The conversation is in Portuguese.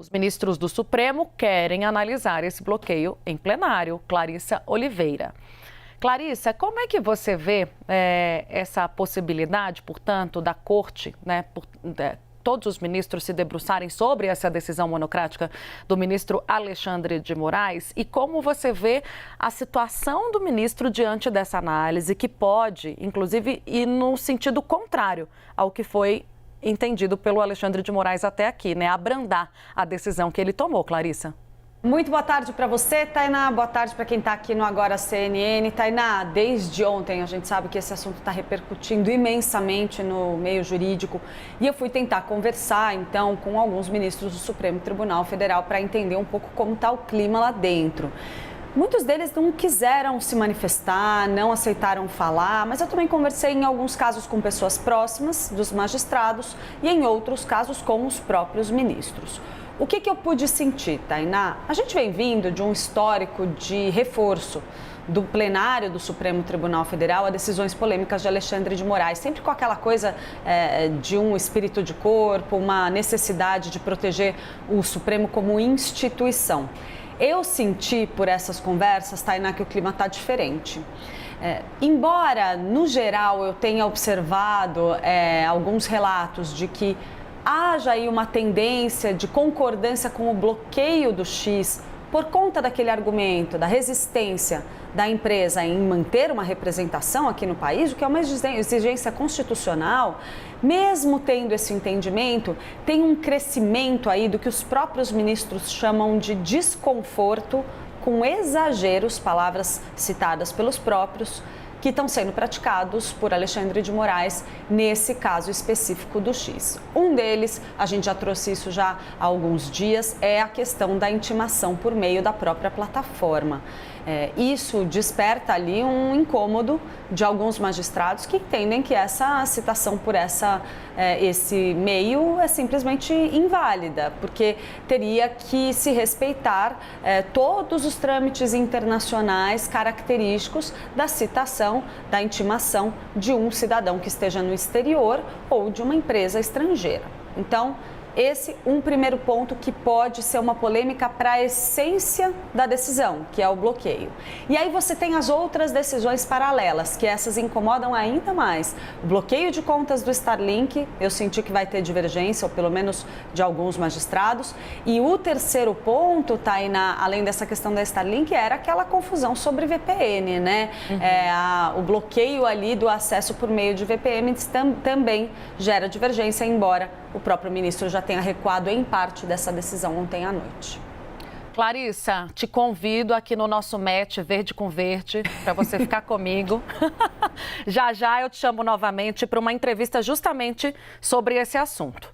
Os ministros do Supremo querem analisar esse bloqueio em plenário. Clarissa Oliveira. Clarissa, como é que você vê essa possibilidade, portanto, da Corte, todos os ministros se debruçarem sobre essa decisão monocrática do ministro Alexandre de Moraes? E como você vê a situação do ministro diante dessa análise, que pode, inclusive, ir no sentido contrário ao que foi entendido pelo Alexandre de Moraes até aqui, abrandar a decisão que ele tomou, Clarissa? Muito boa tarde para você, Tainá. Boa tarde para quem está aqui no Agora CNN. Tainá, desde ontem a gente sabe que esse assunto está repercutindo imensamente no meio jurídico e eu fui tentar conversar, então, com alguns ministros do Supremo Tribunal Federal para entender um pouco como está o clima lá dentro. Muitos deles não quiseram se manifestar, não aceitaram falar, mas eu também conversei em alguns casos com pessoas próximas dos magistrados e em outros casos com os próprios ministros. O que eu pude sentir, Tainá? A gente vem vindo de um histórico de reforço do plenário do Supremo Tribunal Federal a decisões polêmicas de Alexandre de Moraes, sempre com aquela coisa de um espírito de corpo, uma necessidade de proteger o Supremo como instituição. Eu senti por essas conversas, Tainá, que o clima está diferente. Embora, no geral, eu tenha observado alguns relatos de que haja aí uma tendência de concordância com o bloqueio do X por conta daquele argumento da resistência da empresa em manter uma representação aqui no país, o que é uma exigência constitucional, mesmo tendo esse entendimento, tem um crescimento aí do que os próprios ministros chamam de desconforto com exageros, palavras citadas pelos próprios, que estão sendo praticados por Alexandre de Moraes nesse caso específico do X. Um deles, a gente já trouxe isso já há alguns dias, é a questão da intimação por meio da própria plataforma. Isso desperta ali um incômodo de alguns magistrados que entendem que essa citação por esse meio é simplesmente inválida, porque teria que se respeitar todos os trâmites internacionais característicos da citação, da intimação de um cidadão que esteja no exterior ou de uma empresa estrangeira. Então, esse um primeiro ponto que pode ser uma polêmica para a essência da decisão, que é o bloqueio. E aí você tem as outras decisões paralelas, que essas incomodam ainda mais. O bloqueio de contas do Starlink, eu senti que vai ter divergência, ou pelo menos de alguns magistrados. E o terceiro ponto, Tainá, além dessa questão da Starlink, era aquela confusão sobre VPN, né? O bloqueio ali do acesso por meio de VPN também gera divergência, embora o próprio ministro já tenha recuado em parte dessa decisão ontem à noite. Clarissa, te convido aqui no nosso match Verde com Verde para você ficar comigo. Já eu te chamo novamente para uma entrevista justamente sobre esse assunto.